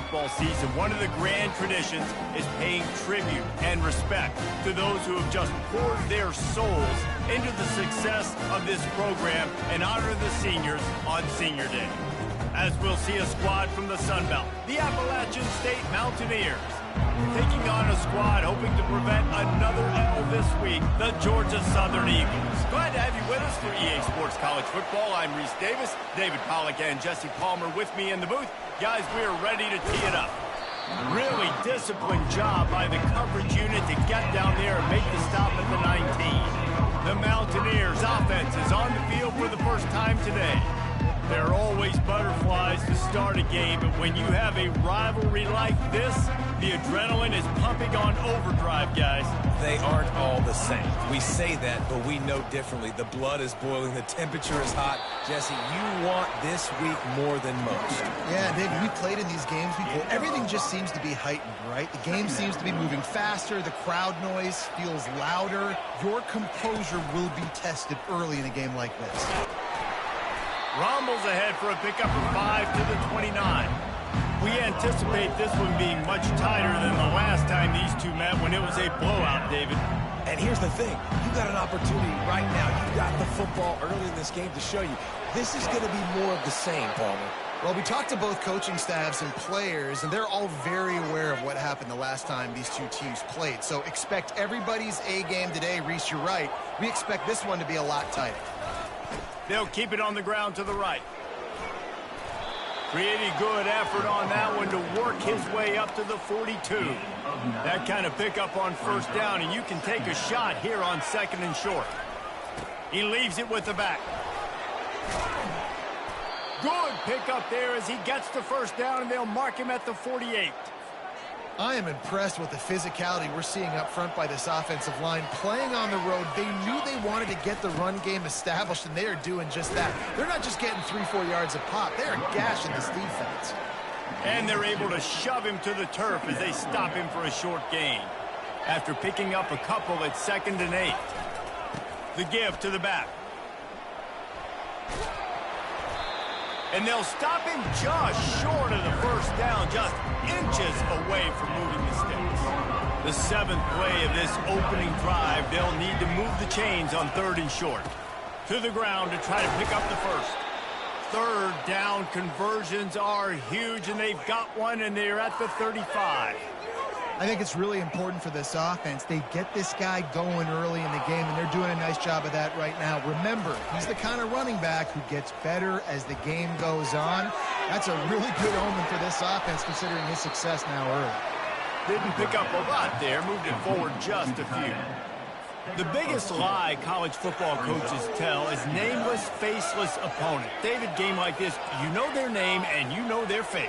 football season, one of the grand traditions is paying tribute and respect to those who have just poured their souls into the success of this program and honor the seniors on Senior Day. As we'll see a squad from the Sun Belt, the Appalachian State Mountaineers, taking on a squad hoping to prevent another L this week, the Georgia Southern Eagles. Glad to have you with us for EA Sports College Football. I'm Reese Davis, David Pollack and Jesse Palmer with me in the booth. Guys, we are ready to tee it up. Really disciplined job by the coverage unit to get down there and make the stop at the 19. The Mountaineers offense is on the field for the first time today. There are always butterflies to start a game, but when you have a rivalry like this, the adrenaline is pumping on overdrive, guys. They aren't all the same. We say that, but we know differently. The blood is boiling. The temperature is hot. Jesse, you want this week more than most. Yeah, David, we played in these games before. Everything just seems to be heightened, right? The game seems to be moving faster. The crowd noise feels louder. Your composure will be tested early in a game like this. Rommel's ahead for a pickup of 5 to the 29. We anticipate this one being much tighter than the last time these two met when it was a blowout, David. And here's the thing. You got an opportunity right now. You got the football early in this game to show you. This is going to be more of the same, Palmer. Well, we talked to both coaching staffs and players, and they're all very aware of what happened the last time these two teams played. So expect everybody's A game today. Reese, you're right. We expect this one to be a lot tighter. They'll keep it on the ground to the right. Pretty good effort on that one to work his way up to the 42. That kind of pickup on first down, and you can take a shot here on second and short. He leaves it with the back. Good pickup there as he gets the first down, and they'll mark him at the 48. I am impressed with the physicality we're seeing up front by this offensive line. Playing on the road, they knew they wanted to get the run game established, and they are doing just that. They're not just getting 3-4 yards a pop. They are gashing this defense. And they're able to shove him to the turf as they stop him for a short gain. After picking up a couple at 2nd and 8. The give to the back. And they'll stop him just short of the first down, just inches away from moving the sticks. The 7th play of this opening drive, they'll need to move the chains on 3rd and short. To the ground to try to pick up the first. 3rd down conversions are huge, and they've got one, and they're at the 35. I think it's really important for this offense. They get this guy going early in the game, and they're doing a nice job of that right now. Remember, he's the kind of running back who gets better as the game goes on. That's a really good omen for this offense, considering his success now early. Didn't pick up a lot there, moved it forward just a few. The biggest lie college football coaches tell is nameless, faceless opponent. David, game like this, you know their name and you know their face.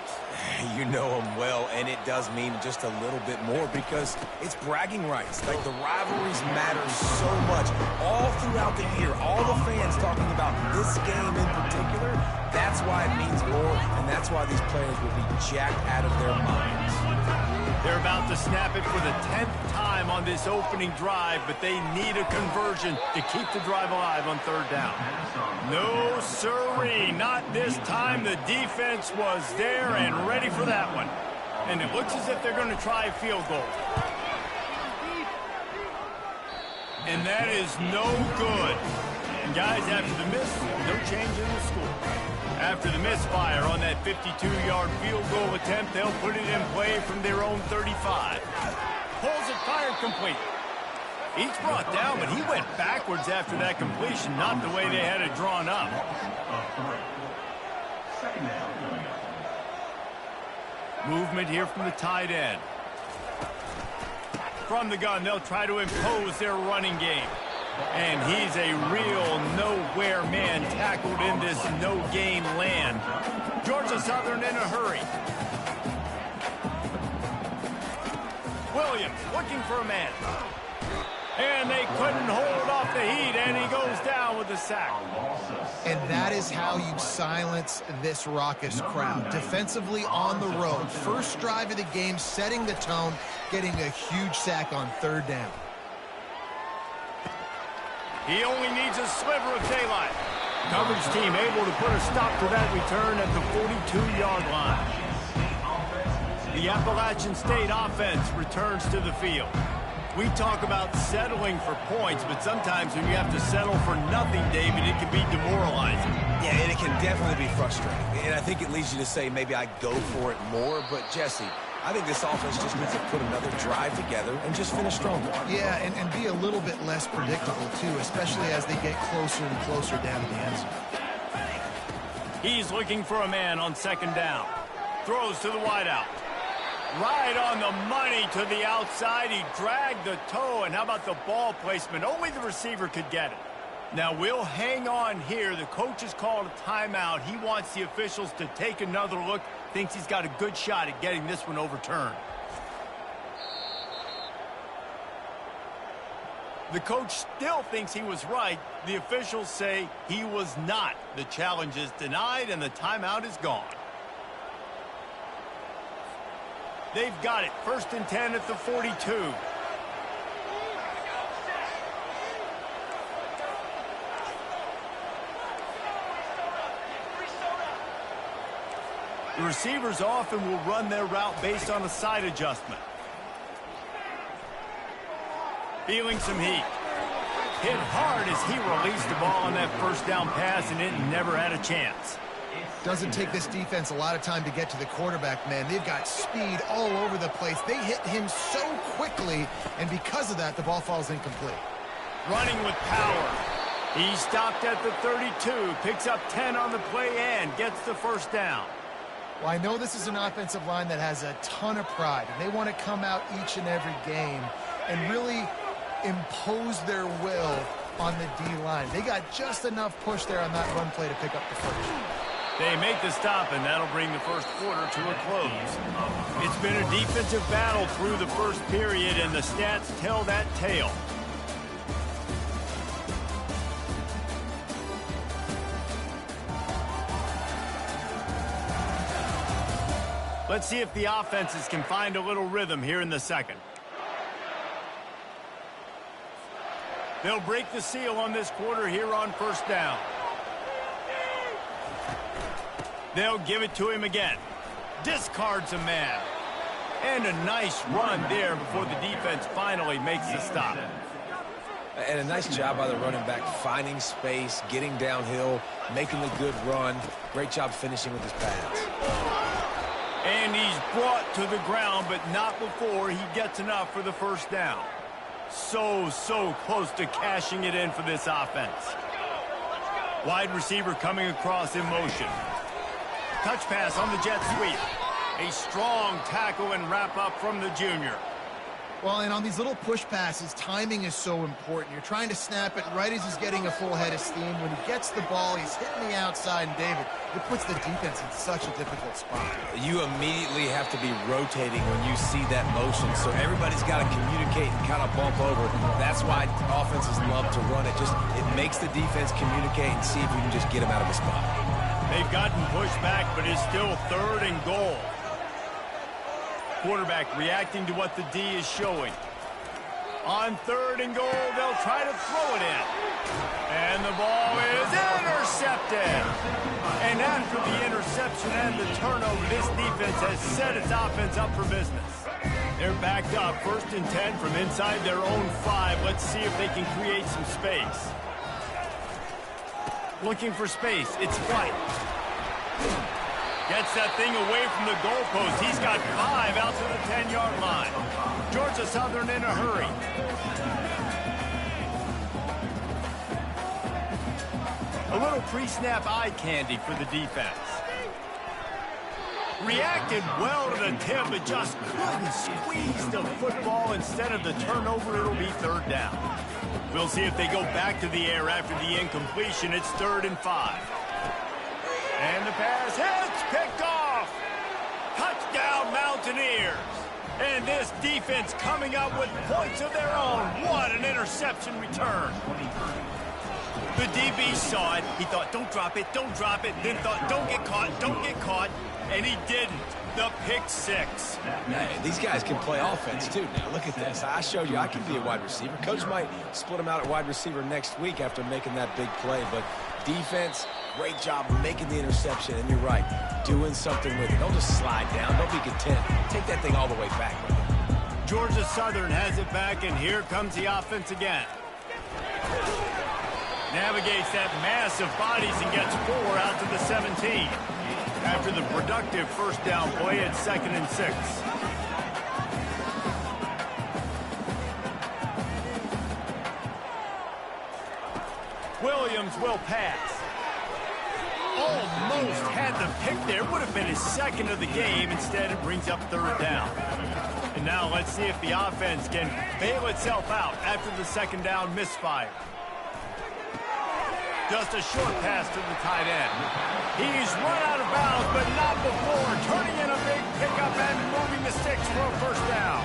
You know them well, and it does mean just a little bit more because it's bragging rights. Like, the rivalries matter so much all throughout the year. All the fans talking about this game in particular, that's why it means more, and that's why these players will be jacked out of their minds. They're about to snap it for the 10th time on this opening drive, but they need a conversion to keep the drive alive on 3rd down. No sirree, not this time. The defense was there and ready for that one. And it looks as if they're going to try a field goal. And that is no good. And guys, after the miss, no change in the score. After the misfire on that 52-yard field goal attempt, they'll put it in play from their own 35. Pulls it, fired complete. Each brought down, but he went backwards after that completion, not the way they had it drawn up. Movement here from the tight end. From the gun, they'll try to impose their running game. And he's a real nowhere man tackled in this no-gain land. Georgia Southern in a hurry. Williams looking for a man. And they couldn't hold off the heat, and he goes down with a sack. And that is how you silence this raucous crowd. Defensively on the road. First drive of the game, setting the tone, getting a huge sack on 3rd down. He only needs a sliver of daylight. Coverage team able to put a stop to that return at the 42-yard line. The Appalachian State offense returns to the field. We talk about settling for points, but sometimes when you have to settle for nothing, David, it can be demoralizing. Yeah, and it can definitely be frustrating. And I think it leads you to say maybe I go for it more. But, Jesse, I think this offense just needs to put another drive together and just finish strong. Yeah, and be a little bit less predictable, too, especially as they get closer and closer down to the end zone. He's looking for a man on second down. Throws to the wideout. Right on the money to the outside. He dragged the toe, and how about the ball placement? Only the receiver could get it. Now, we'll hang on here. The coach has called a timeout. He wants the officials to take another look. Thinks he's got a good shot at getting this one overturned. The coach still thinks he was right. The officials say he was not. The challenge is denied, and the timeout is gone. They've got it. 1st and 10 at the 42. The receivers often will run their route based on a side adjustment. Feeling some heat. Hit hard as he released the ball on that first down pass, and it never had a chance. Doesn't take this defense a lot of time to get to the quarterback, man. They've got speed all over the place. They hit him so quickly, and because of that, the ball falls incomplete. Running with power. He stopped at the 32, picks up 10 on the play, and gets the first down. Well, I know this is an offensive line that has a ton of pride, and they want to come out each and every game and really impose their will on the D-line. They got just enough push there on that run play to pick up the first. They make the stop, and that'll bring the first quarter to a close. It's been a defensive battle through the first period, and the stats tell that tale. Let's see if the offenses can find a little rhythm here in the second. They'll break the seal on this quarter here on first down. They'll give it to him again. Discards a man. And a nice run there before the defense finally makes the stop. And a nice job by the running back, finding space, getting downhill, making a good run. Great job finishing with his pads. And he's brought to the ground, but not before he gets enough for the first down. So close to cashing it in for this offense. Wide receiver coming across in motion. Touch pass on the jet sweep. A strong tackle and wrap up from the junior. Well, and on these little push passes, timing is so important. You're trying to snap it right as he's getting a full head of steam. When he gets the ball, he's hitting the outside, and David, it puts the defense in such a difficult spot. You immediately have to be rotating when you see that motion, so everybody's got to communicate and kind of bump over. That's why offenses love to run it. It makes the defense communicate and see if you can just get them out of the spot. They've gotten pushed back, but it's still 3rd and goal. Quarterback reacting to what the D is showing. On 3rd and goal, they'll try to throw it in. And the ball is intercepted. And after the interception and the turnover, this defense has set its offense up for business. They're backed up, 1st and 10 from inside their own 5. Let's see if they can create some space. Looking for space. It's White. Gets that thing away from the goalpost. He's got 5 out to the 10-yard line. Georgia Southern in a hurry. A little pre-snap eye candy for the defense. Reacted well to the tip, but just couldn't squeeze the football. Instead of the turnover, it'll be 3rd down. We'll see if they go back to the air after the incompletion. It's 3rd and 5. And the pass hits, picked off. Touchdown, Mountaineers. And this defense coming up with points of their own. What an interception return. The DB saw it. He thought, don't drop it, don't drop it. Then thought, don't get caught, don't get caught. And he didn't. The pick 6. Hey, these guys can play offense, too. Now, look at this. I showed you I can be a wide receiver. Coach might split him out at wide receiver next week after making that big play. But defense, great job making the interception. And you're right, doing something with it. Don't just slide down. Don't be content. Take that that thing all the way back. Georgia Southern has it back, and here comes the offense again. Navigates that mass of bodies and gets 4 out to the 17. After the productive first down play at 2nd and 6. Williams will pass. Almost had the pick there. Would have been his 2nd of the game. Instead, it brings up 3rd down. And now let's see if the offense can bail itself out after the 2nd down misfire. Just a short pass to the tight end. He's run out of bounds, but not before turning in a big pickup and moving the sticks for a 1st down.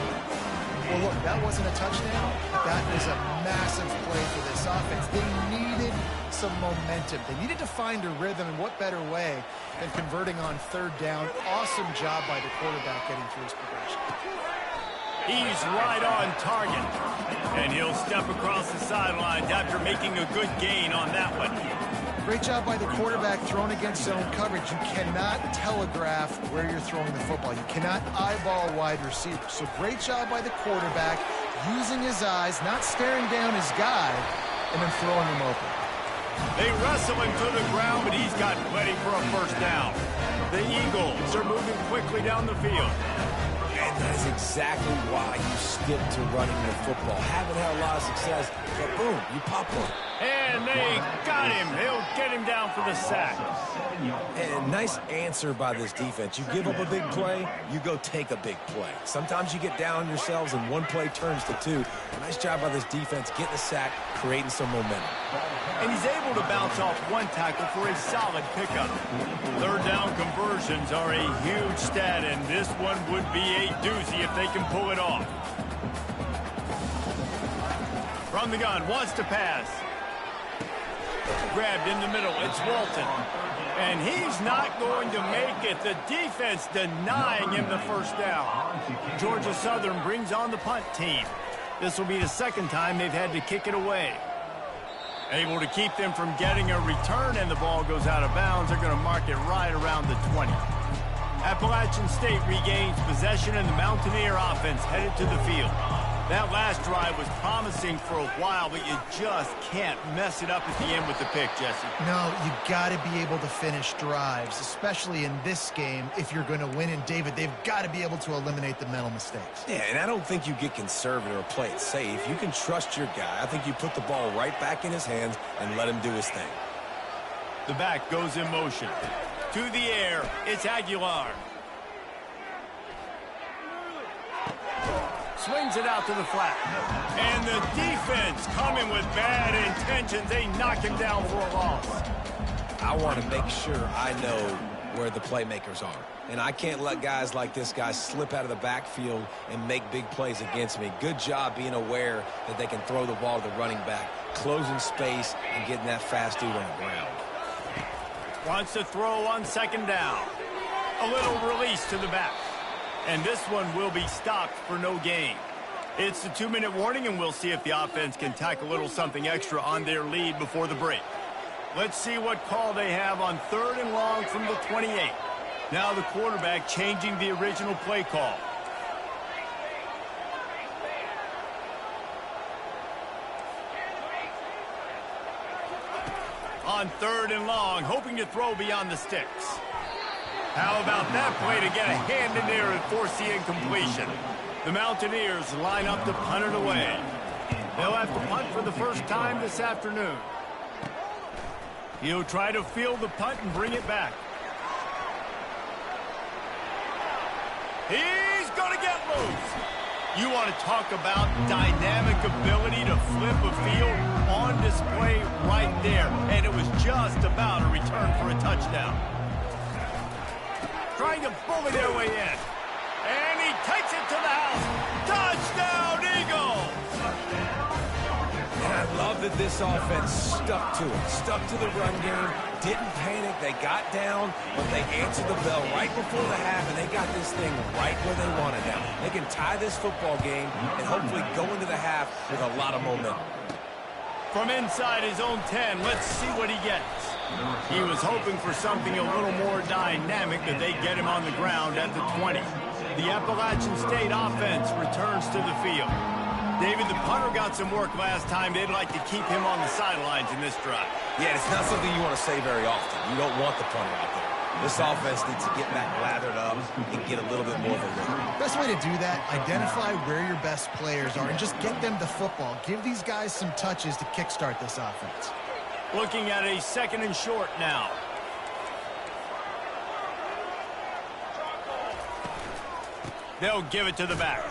Well, look, that wasn't a touchdown. That was a massive play for this offense. They needed some momentum. They needed to find a rhythm, and what better way than converting on 3rd down. Awesome job by the quarterback getting through his progression. He's right on target. And he'll step across the sidelines after making a good gain on that one. Great job by the quarterback thrown against zone coverage. You cannot telegraph where you're throwing the football. You cannot eyeball wide receivers. So great job by the quarterback using his eyes, not staring down his guy, and then throwing him open. They wrestle him to the ground, but he's got plenty for a 1st down. The Eagles are moving quickly down the field. And that is exactly why you stick to running the football. Haven't had a lot of success, but boom, you pop one. And they got him. They'll get him down for the sack. And nice answer by this defense. You give up a big play, you go take a big play. Sometimes you get down yourselves and one play turns to 2. Nice job by this defense getting a sack, creating some momentum. And he's able to bounce off one tackle for a solid pickup. 3rd down conversions are a huge stat, and this one would be a doozy if they can pull it off. From the gun, wants to pass. Grabbed in the middle, it's Walton. And he's not going to make it. The defense denying him the 1st down. Georgia Southern brings on the punt team. This will be the 2nd time they've had to kick it away. Able to keep them from getting a return, and the ball goes out of bounds. They're going to mark it right around the 20. Appalachian State regains possession, and the Mountaineer offense headed to the field. That last drive was promising for a while, but you just can't mess it up at the end with the pick, Jesse. No, you got to be able to finish drives, especially in this game. If you're going to win, and David, they've got to be able to eliminate the mental mistakes. Yeah, and I don't think you get conservative or play it safe. You can trust your guy. I think you put the ball right back in his hands and let him do his thing. The back goes in motion. To the air, it's Aguilar. Swings it out to the flat. And the defense coming with bad intentions. They knock him down for a loss. I want to make sure I know where the playmakers are. And I can't let guys like this guy slip out of the backfield and make big plays against me. Good job being aware that they can throw the ball to the running back, closing space, and getting that fast dude on the ground. Wants to throw on 2nd down. A little release to the back. And this one will be stopped for no gain. It's the 2-minute warning, and we'll see if the offense can tack a little something extra on their lead before the break. Let's see what call they have on 3rd and long from the 28. Now the quarterback changing the original play call. On 3rd and long, hoping to throw beyond the sticks. How about that play to get a hand in there and force the incompletion? The Mountaineers line up to punt it away. They'll have to punt for the 1st time this afternoon. He'll try to field the punt and bring it back. He's going to get loose. You want to talk about dynamic ability to flip a field on display right there. And it was just about a return for a touchdown. Trying to bully their way in. And he takes it to the house. Touchdown, Eagles! And I love that this offense stuck to it. Stuck to the run game. Didn't panic. They got down, but they answered the bell right before the half, and they got this thing right where they want it now. They can tie this football game and hopefully go into the half with a lot of momentum. From inside his own 10, let's see what he gets. He was hoping for something a little more dynamic, but they get him on the ground at the 20. The Appalachian State offense returns to the field. David, the punter got some work last time. They'd like to keep him on the sidelines in this drive. Yeah, it's not something you want to say very often. You don't want the punter out there. This offense needs to get back lathered up and get a little bit more of a rhythm. Best way to do that, identify where your best players are and just get them the football. Give these guys some touches to kickstart this offense. Looking at a 2nd and short now. They'll give it to the back.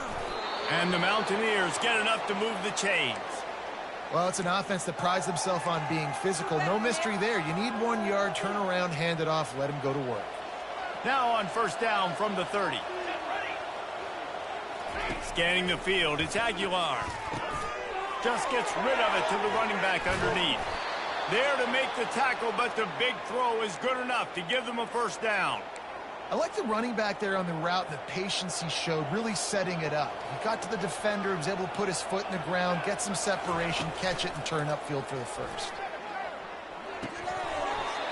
And the Mountaineers get enough to move the chains. Well, it's an offense that prides themselves on being physical. No mystery there. You need 1 yard, turn around, hand it off, let them go to work. Now on 1st down from the 30. Scanning the field, it's Aguilar. Just gets rid of it to the running back underneath. There to make the tackle, but the big throw is good enough to give them a 1st down. I like the running back there on the route, the patience he showed, really setting it up. He got to the defender, he was able to put his foot in the ground, get some separation, catch it, and turn upfield for the 1st.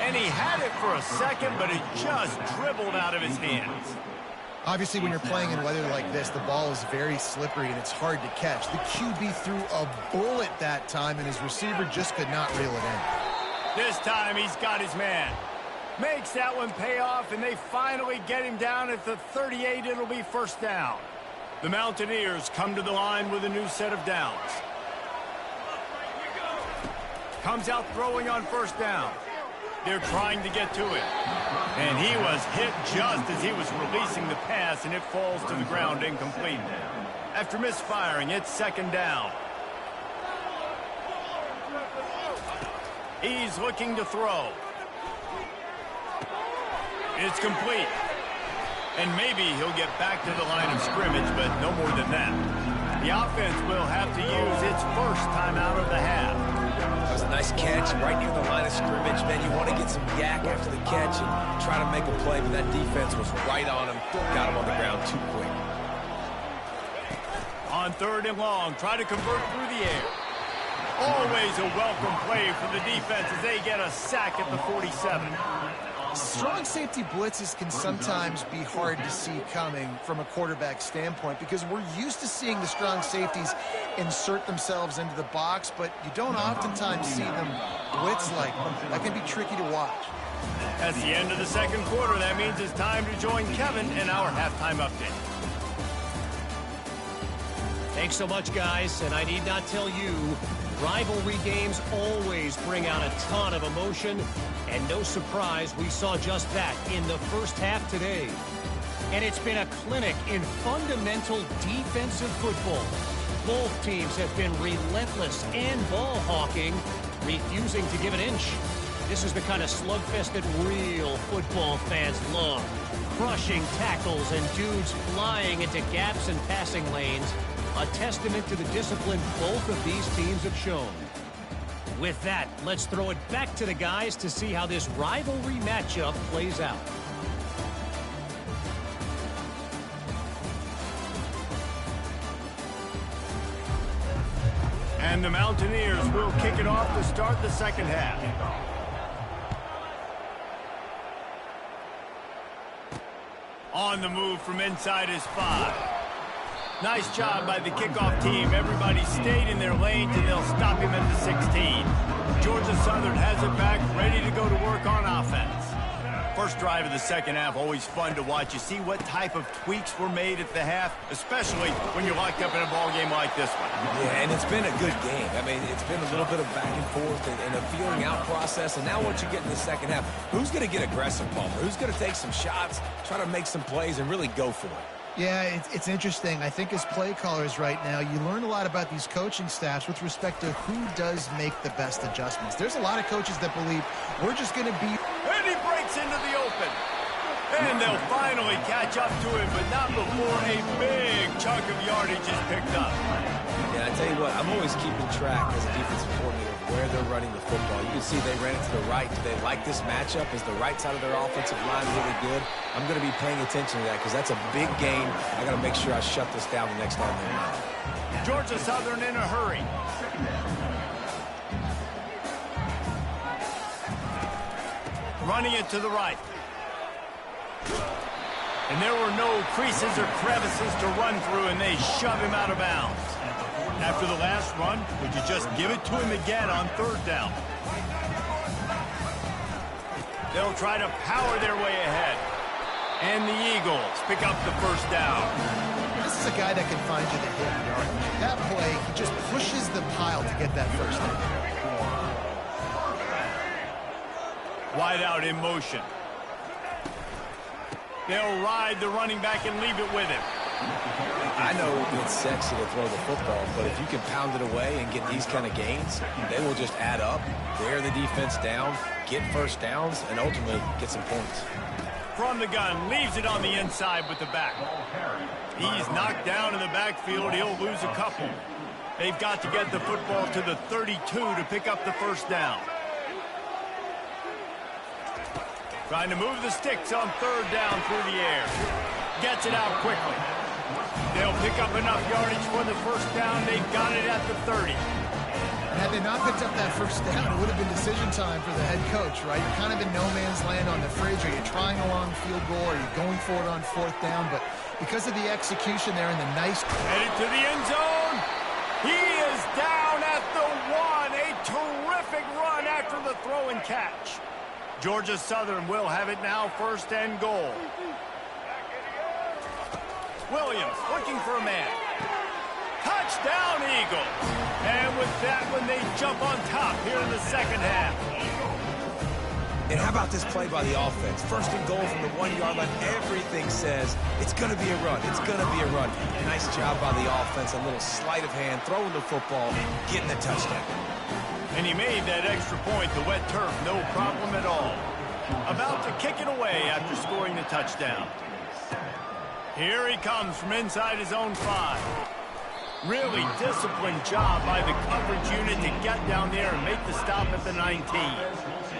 And he had it for a second, but it just dribbled out of his hands. Obviously, when you're playing in weather like this, the ball is very slippery and it's hard to catch. The QB threw a bullet that time, and his receiver just could not reel it in. This time, he's got his man. Makes that one pay off, and they finally get him down at the 38. It'll be 1st down. The Mountaineers come to the line with a new set of downs. Comes out throwing on 1st down. They're trying to get to it. And he was hit just as he was releasing the pass, and it falls to the ground incomplete. After misfiring, it's 2nd down. He's looking to throw. It's complete. And maybe he'll get back to the line of scrimmage, but no more than that. The offense will have to use its 1st timeout of the half. That was a nice catch right near the line of scrimmage. Man, you want to get some yak after the catch and try to make a play, but that defense was right on him. Got him on the ground too quick. On 3rd and long, try to convert through the air. Always a welcome play for the defense as they get a sack at the 47. Strong safety blitzes can sometimes be hard to see coming from a quarterback standpoint because we're used to seeing the strong safeties insert themselves into the box, but you don't oftentimes see them blitz like them. That can be tricky to watch. At the end of the 2nd quarter, that means it's time to join Kevin in our halftime update. Thanks so much, guys, and I need not tell you, rivalry games always bring out a ton of emotion, and no surprise, we saw just that in the 1st half today. And it's been a clinic in fundamental defensive football. Both teams have been relentless and ball hawking, refusing to give an inch. This is the kind of slugfest that real football fans love. Crushing tackles and dudes flying into gaps and passing lanes. A testament to the discipline both of these teams have shown. With that, let's throw it back to the guys to see how this rivalry matchup plays out. And the Mountaineers will kick it off to start the 2nd half. On the move from inside his 5. Nice job by the kickoff team. Everybody stayed in their lanes, and they'll stop him at the 16. Georgia Southern has it back, ready to go to work on offense. First drive of the 2nd half, always fun to watch. You see what type of tweaks were made at the half, especially when you're locked up in a ball game like this one. Yeah, and it's been a good game. I mean, it's been a little bit of back and forth and a feeling out process. And now once you get in the 2nd half, who's going to get aggressive, Palmer? Who's going to take some shots, try to make some plays, and really go for it? Yeah, it's interesting. I think as play callers right now, you learn a lot about these coaching staffs with respect to who does make the best adjustments. There's a lot of coaches that believe we're just going to be... And he breaks into the open. And they'll finally catch up to him, but not before a big chunk of yardage is picked up. Yeah, I tell you what, I'm always keeping track as a defensive coordinator of where they're running the football. You can see they ran it to the right. Do they like this matchup? Is the right side of their offensive line really good? I'm going to be paying attention to that because that's a big game. I got to make sure I shut this down the next time they run. Georgia Southern in a hurry. Running it to the right. And there were no creases or crevices to run through, and they shove him out of bounds. After the last run, would you just give it to him again on third down? They'll try to power their way ahead. And the Eagles pick up the first down. This is a guy that can find you the hit yard. That play, he just pushes the pile to get that first down. Wide out in motion. They'll ride the running back and leave it with him. I know it's sexy to throw the football, but if you can pound it away and get these kind of gains, they will just add up, wear the defense down, get first downs, and ultimately get some points. From the gun, leaves it on the inside with the back. He's knocked down in the backfield. He'll lose a couple. They've got to get the football to the 32 to pick up the first down. Trying to move the sticks on third down through the air. Gets it out quickly. They'll pick up enough yardage for the first down. They've got it at the 30. Had they not picked up that first down, it would have been decision time for the head coach, right? You're kind of in no man's land on the fridge. Are you trying a long field goal? Are you going for it on fourth down? But because of the execution there and the nice... Headed to the end zone. He is down at the 1. A terrific run after the throw and catch. Georgia Southern will have it now, first and goal. Williams looking for a man. Touchdown, Eagles. And with that one, they jump on top here in the second half. And how about this play by the offense? First and goal from the 1-yard line. Everything says it's going to be a run. It's going to be a run. Nice job by the offense. A little sleight of hand, throwing the football, getting a touchdown. And he made that extra point, the wet turf, no problem at all. About to kick it away after scoring the touchdown. Here he comes from inside his own 5. Really disciplined job by the coverage unit to get down there and make the stop at the 19.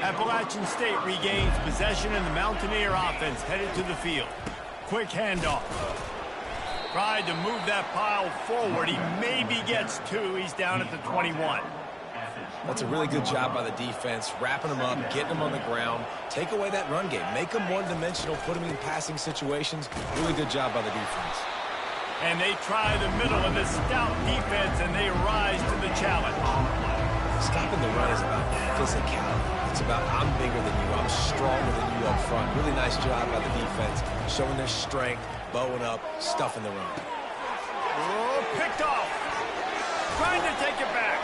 Appalachian State regains possession, and the Mountaineer offense headed to the field. Quick handoff. Tried to move that pile forward. He maybe gets 2. He's down at the 21. That's a really good job by the defense, wrapping them up, getting them on the ground. Take away that run game. Make them one-dimensional, put them in passing situations. Really good job by the defense. And they try the middle of the stout defense, and they rise to the challenge. Stopping the run is about physicality. It's about I'm bigger than you, I'm stronger than you up front. Really nice job by the defense, showing their strength, bowing up, stuffing the run. Oh, picked off. Trying to take it back.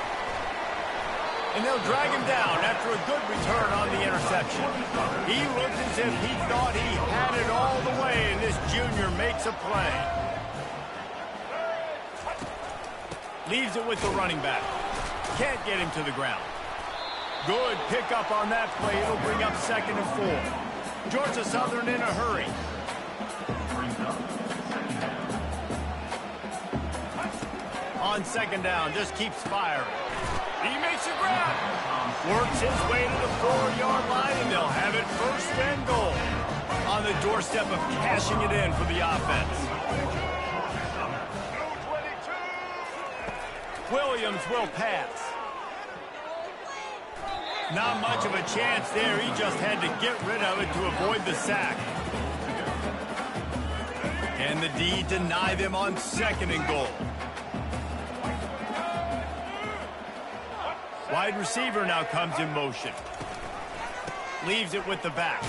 And they'll drag him down after a good return on the interception. He looked as if he thought he had it all the way, and this junior makes a play. Leaves it with the running back. Can't get him to the ground. Good pickup on that play. It'll bring up second and 4. Georgia Southern in a hurry. On second down, just keeps firing. He makes a grab. Works his way to the 4-yard line, and they'll have it first and goal. On the doorstep of cashing it in for the offense. Williams will pass. Not much of a chance there. He just had to get rid of it to avoid the sack. And the D deny them on second and goal. Wide receiver now comes in motion. Leaves it with the back.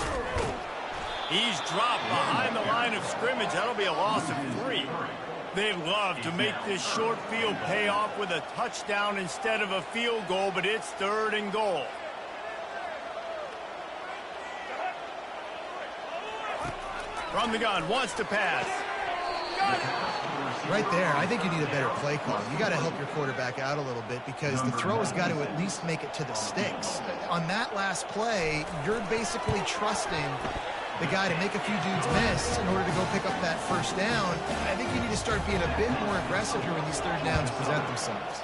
He's dropped behind the line of scrimmage. That'll be a loss of 3. They'd love to make this short field pay off with a touchdown instead of a field goal, but it's third and goal. From the gun, wants to pass. Right there, I think you need a better play call. You got to help your quarterback out a little bit because the throw has got to at least make it to the sticks. On that last play, you're basically trusting the guy to make a few dudes miss in order to go pick up that first down. I think you need to start being a bit more aggressive here when these third downs present themselves.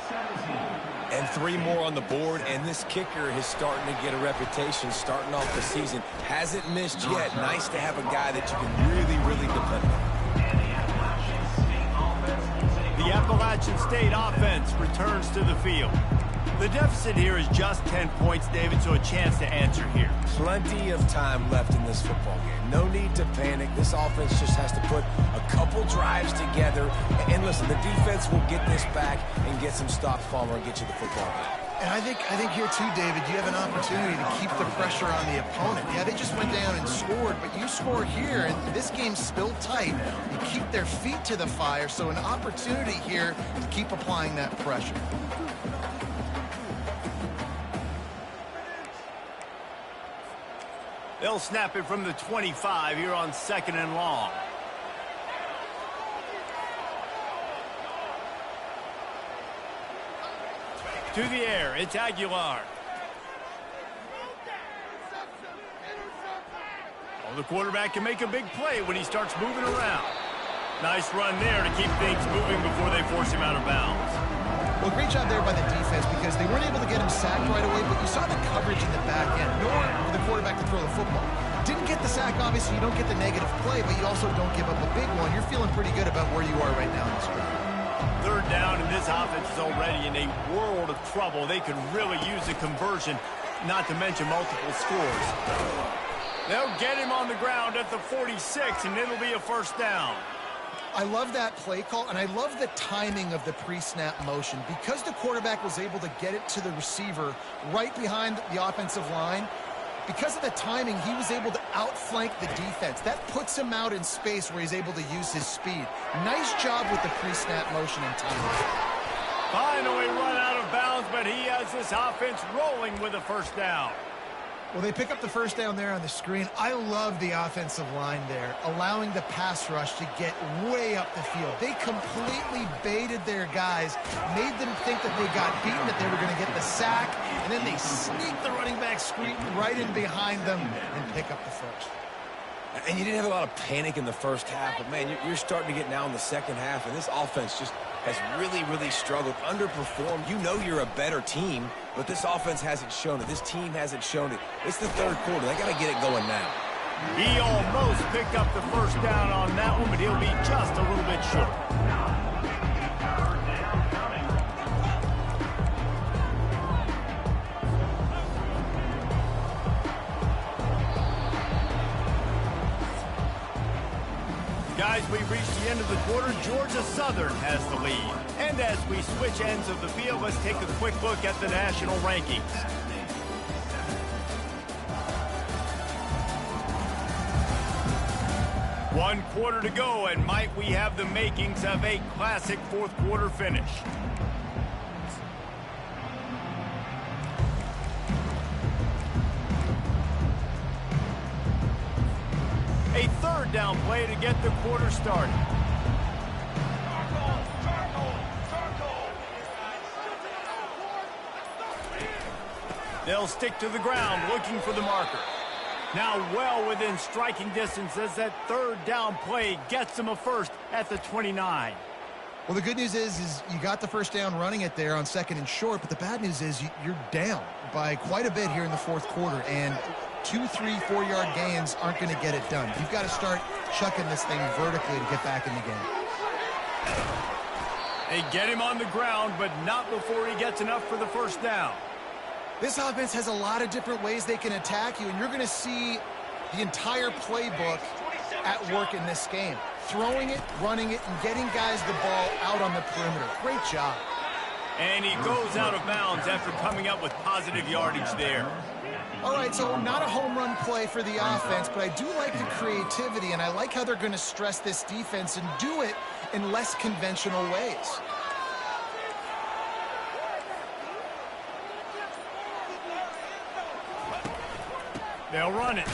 And 3 more on the board, and this kicker is starting to get a reputation starting off the season. Hasn't missed yet. Nice to have a guy that you can really, really depend on. The Appalachian State offense returns to the field. The deficit here is just 10 points, David, so a chance to answer here. Plenty of time left in this football game. No need to panic. This offense just has to put a couple drives together. And listen, the defense will get this back and get some stops, Palmer, and get you the football game. And I think here too, David, you have an opportunity to keep the pressure on the opponent. Yeah, they just went down and scored, but you score here, and this game's still tight. You keep their feet to the fire, so an opportunity here to keep applying that pressure. They'll snap it from the 25 here on 2nd and long. To the air, it's Aguilar. Oh, the quarterback can make a big play when he starts moving around. Nice run there to keep things moving before they force him out of bounds. Well, great job there by the defense because they weren't able to get him sacked right away, but you saw the coverage in the back end, nor for the quarterback to throw the football. Didn't get the sack, obviously, you don't get the negative play, but you also don't give up a big one. You're feeling pretty good about where you are right now in this drive. 3rd down, and this offense is already in a world of trouble. They could really use a conversion, not to mention multiple scores. They'll get him on the ground at the 46, and it'll be a 1st down. I love that play call, and I love the timing of the pre-snap motion. Because the quarterback was able to get it to the receiver right behind the offensive line, because of the timing, he was able to outflank the defense. That puts him out in space where he's able to use his speed. Nice job with the pre-snap motion and timing. Finally run out of bounds, but he has this offense rolling with a 1st down. Well, they pick up the 1st down there on the screen. I love the offensive line there, allowing the pass rush to get way up the field. They completely baited their guys, made them think that they got beaten, that they were going to get the sack, and then they sneak the running back screen right in behind them and pick up the 1st. And you didn't have a lot of panic in the 1st half, but, man, you're starting to get now in the 2nd half, and this offense just has really struggled, underperformed. You know you're a better team, but this offense hasn't shown it. This team hasn't shown it. It's the 3rd quarter. They got to get it going now. He almost picked up the 1st down on that one, but he'll be just a little bit short. Guys, we've reached the end of the quarter. Georgia Southern has the lead. And as we switch ends of the field, let's take a quick look at the national rankings. One quarter to go, and might we have the makings of a classic 4th quarter finish. A 3rd down play to get the quarter started. They'll stick to the ground looking for the marker. Now well within striking distance as that 3rd down play gets them a 1st at the 29. Well, the good news is you got the 1st down running it there on 2nd and short, but the bad news is you're down by quite a bit here in the 4th quarter, and 2, 3, 4-yard gains aren't going to get it done. You've got to start chucking this thing vertically to get back in the game. They get him on the ground, but not before he gets enough for the 1st down. This offense has a lot of different ways they can attack you, and you're going to see the entire playbook at work in this game. Throwing it, running it, and getting guys the ball out on the perimeter. Great job. And he goes out of bounds after coming up with positive yardage there. All right, so not a home run play for the offense, but I do like the creativity, and I like how they're going to stress this defense and do it in less conventional ways. They'll run it.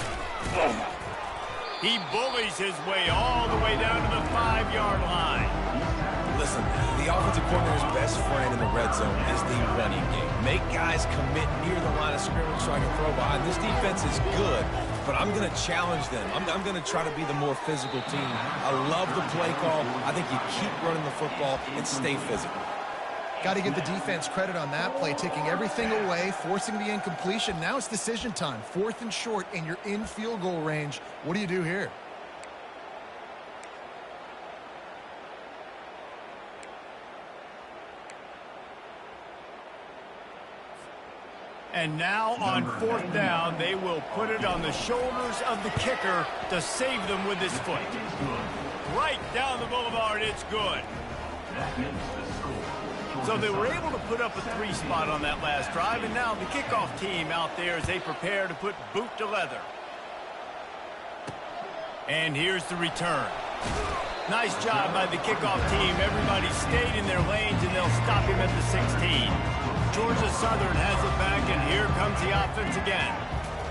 He bullies his way all the way down to the 5-yard line. Listen, the offensive coordinator's best friend in the red zone is the running game. Make guys commit near the line of scrimmage so I can throw behind. This defense is good, but I'm going to challenge them. I'm going to try to be the more physical team. I love the play call. I think you keep running the football and stay physical. Got to give the defense credit on that play, taking everything away, forcing the incompletion. Now it's decision time. 4th and short, and you're in field goal range. What do you do here? And now on 4th down, they will put it on the shoulders of the kicker to save them with his foot. Right down the boulevard, it's good. So they were able to put up a 3 spot on that last drive, and now the kickoff team out there as they prepare to put boot to leather. And here's the return. Nice job by the kickoff team. Everybody stayed in their lanes, and they'll stop him at the 16. Georgia Southern has it back, and here comes the offense again.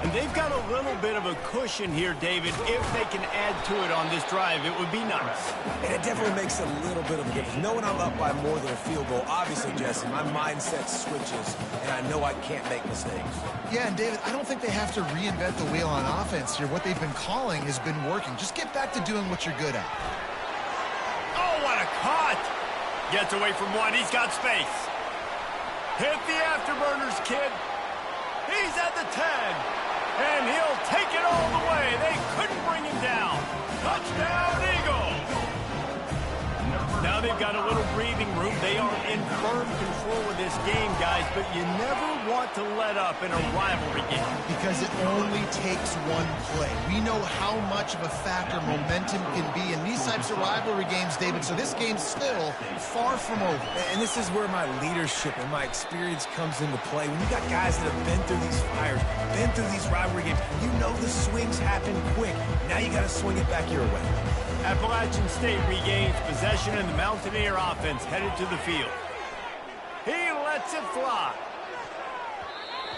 And they've got a little bit of a cushion here, David. If they can add to it on this drive, it would be nice. And it definitely makes a little bit of a difference. Knowing I'm up by more than a field goal, obviously, Jesse, my mindset switches, and I know I can't make mistakes. Yeah, and David, I don't think they have to reinvent the wheel on offense here. What they've been calling has been working. Just get back to doing what you're good at. Oh, what a cut! Gets away from one. He's got space. Hit the afterburners, kid. He's at the 10. And he'll take it all the way. They couldn't bring him down. Touchdown, Eagles! Now they've got a little breathing room. They are in firm control of this game, guys, but you never want to let up in a rivalry game. Because it only takes one play. We know how much of a factor momentum can be in these types of rivalry games, David, so this game's still far from over. And this is where my leadership and my experience comes into play. When you got guys that have been through these fires, been through these rivalry games, you know the swings happen quick. Now you got to swing it back your way. Appalachian State regains possession, and the Mountaineer offense headed to the field. He lets it fly.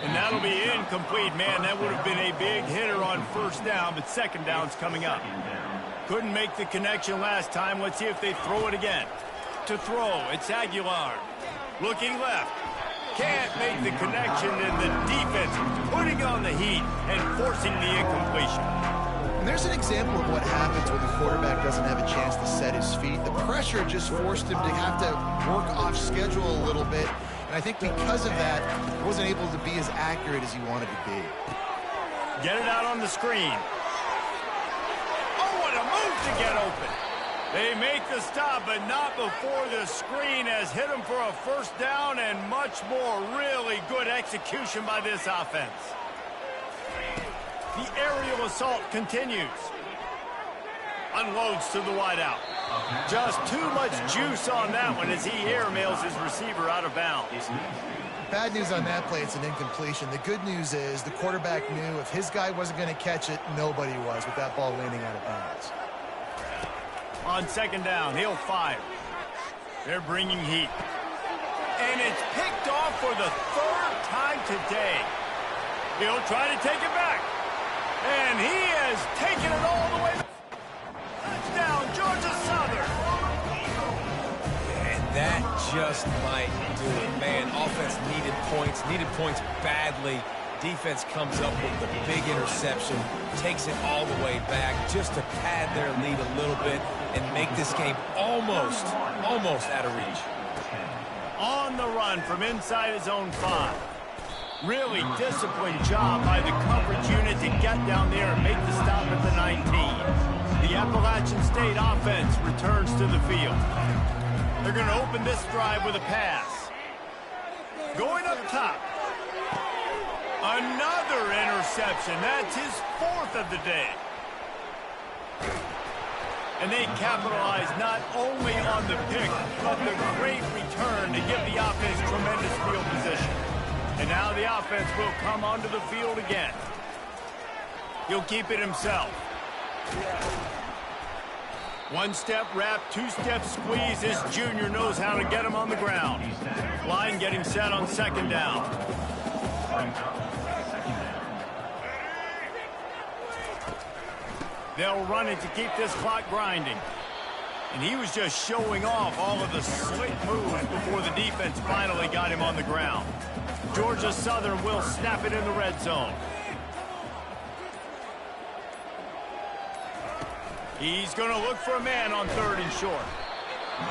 And that'll be incomplete. Man, that would have been a big hitter on 1st down, but 2nd down's coming up. Couldn't make the connection last time. Let's see if they throw it again. To throw, it's Aguilar. Looking left. Can't make the connection, and the defense putting on the heat and forcing the incompletion. And there's an example of what happens when the quarterback doesn't have a chance to set his feet. The pressure just forced him to have to work off schedule a little bit. And I think because of that, he wasn't able to be as accurate as he wanted to be. Get it out on the screen. Oh, what a move to get open. They make the stop, but not before the screen has hit him for a 1st down, and much more. Really good execution by this offense. The aerial assault continues. Unloads to the wideout. Just too much juice on that one as he airmails his receiver out of bounds. Bad news on that play, it's an incompletion. The good news is the quarterback knew if his guy wasn't going to catch it, nobody was with that ball landing out of bounds. On 2nd down, he'll fire. They're bringing heat. And it's picked off for the 3rd time today. He'll try to take it back. And he has taken it all the way. Touchdown, Georgia Southern. And that just might do it. Man, offense needed points badly. Defense comes up with the big interception, takes it all the way back just to pad their lead a little bit and make this game almost out of reach. On the run from inside his own 5. Really disciplined job by the coverage unit to get down there and make the stop at the 19. The Appalachian State offense returns to the field. They're going to open this drive with a pass. Going up top. Another interception. That's his 4th of the day. And they capitalize not only on the pick, but the great return to give the offense tremendous field position. And now the offense will come onto the field again. He'll keep it himself. 1-step wrap, 2-step squeeze. This junior knows how to get him on the ground. Line getting set on 2nd down. They'll run it to keep this clock grinding. And he was just showing off all of the slick moves before the defense finally got him on the ground. Georgia Southern will snap it in the red zone. He's going to look for a man on 3rd and short.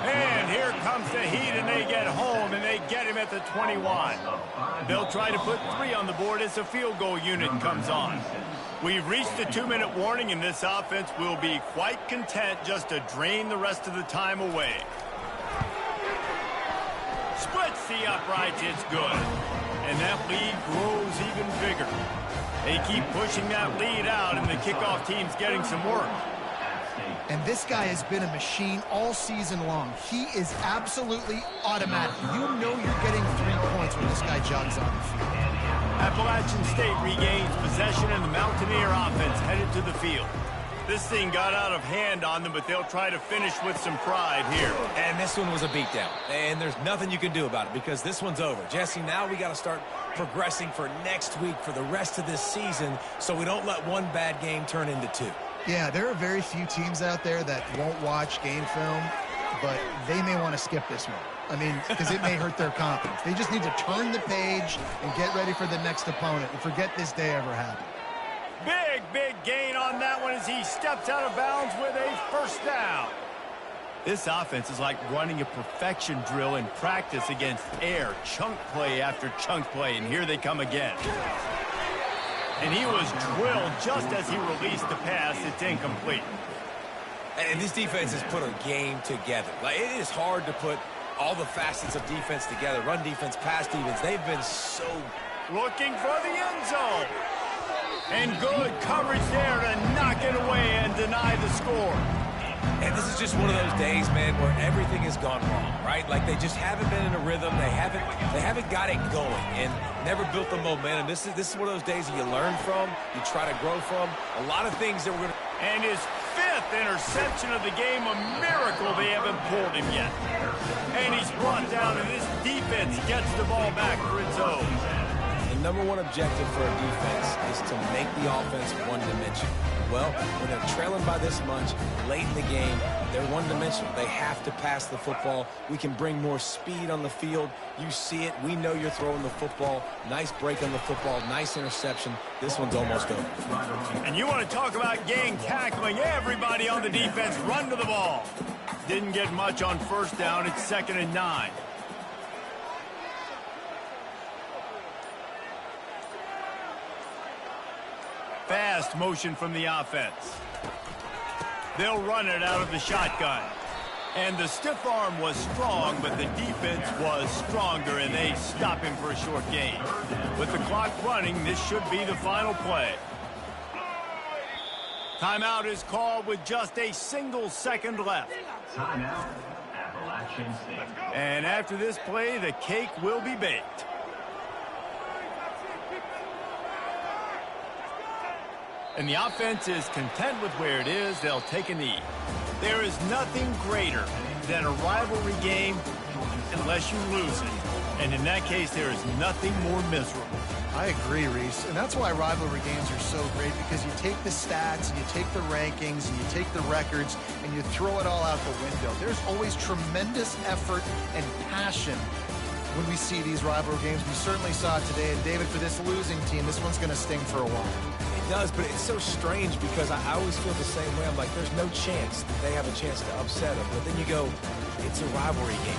And here comes the heat, and they get home, and they get him at the 21. They'll try to put 3 on the board as the field goal unit comes on. We've reached the 2-minute warning, and this offense will be quite content just to drain the rest of the time away. Splits the uprights, it's good. and that lead grows even bigger. They keep pushing that lead out, and the kickoff team's getting some work. And this guy has been a machine all season long. He is absolutely automatic. You know you're getting 3 points when this guy jogs on the field. Appalachian State regains possession, and the Mountaineer offense headed to the field. This thing got out of hand on them, but they'll try to finish with some pride here. And this one was a beatdown. And there's nothing you can do about it because this one's over. Jesse, now we got to start progressing for next week for the rest of this season so we don't let one bad game turn into 2. Yeah, there are very few teams out there that won't watch game film, but they may want to skip this one. I mean, because it may hurt their confidence. They just need to turn the page and get ready for the next opponent and forget this day ever happened. Big gain on that one as he steps out of bounds with a first down. This offense is like running a perfection drill in practice against air. Chunk play after chunk play, and here they come again. And he was drilled just as he released the pass. It's incomplete. And this defense has put a game together. Like, it is hard to put all the facets of defense together. Run defense, pass defense. They've been so... Looking for the end zone. And good coverage there to knock it away and deny the score. And this is just one of those days, man, where everything has gone wrong, right? Like, they just haven't been in a rhythm. They haven't got it going and never built the momentum. This is one of those days that you learn from, you try to grow from. A lot of things that we're going to... And his 5th interception of the game, a miracle they haven't pulled him yet. And he's brought down, and this defense gets the ball back for its own. The number one objective for a defense is to make the offense one-dimensional. Well, when they're trailing by this much late in the game, they're one-dimensional. They have to pass the football. We can bring more speed on the field. You see it. We know you're throwing the football. Nice break on the football. Nice interception. This one's almost over. And you want to talk about gang tackling. Everybody on the defense run to the ball. Didn't get much on first down. It's 2nd and 9. Fast motion from the offense. They'll run it out of the shotgun. And the stiff arm was strong, but the defense was stronger, and they stop him for a short gain. With the clock running, this should be the final play. Timeout is called with just a single second left. Timeout, Appalachian State. And after this play, the cake will be baked. And the offense is content with where it is. They'll take a knee. There is nothing greater than a rivalry game unless you lose it. And in that case, there is nothing more miserable. I agree, Reese. And that's why rivalry games are so great, because you take the stats, and you take the rankings, and you take the records, and you throw it all out the window. There's always tremendous effort and passion when we see these rivalry games. We certainly saw it today. And David, for this losing team, this one's going to sting for a while. It does, but it's so strange because I always feel the same way. I'm like, there's no chance that they have a chance to upset them. But then you go, it's a rivalry game.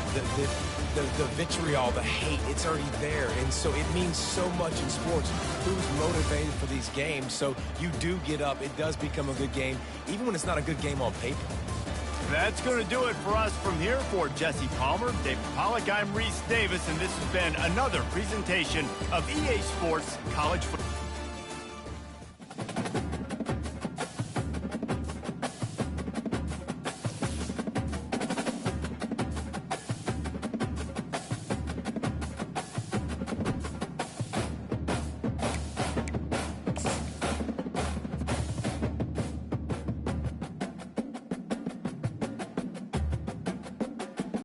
The vitriol, the hate, it's already there. And so it means so much in sports. Who's motivated for these games? So you do get up. It does become a good game, even when it's not a good game on paper. That's going to do it for us from here. For Jesse Palmer, David Pollack, I'm Reese Davis, and this has been another presentation of EA Sports College Football.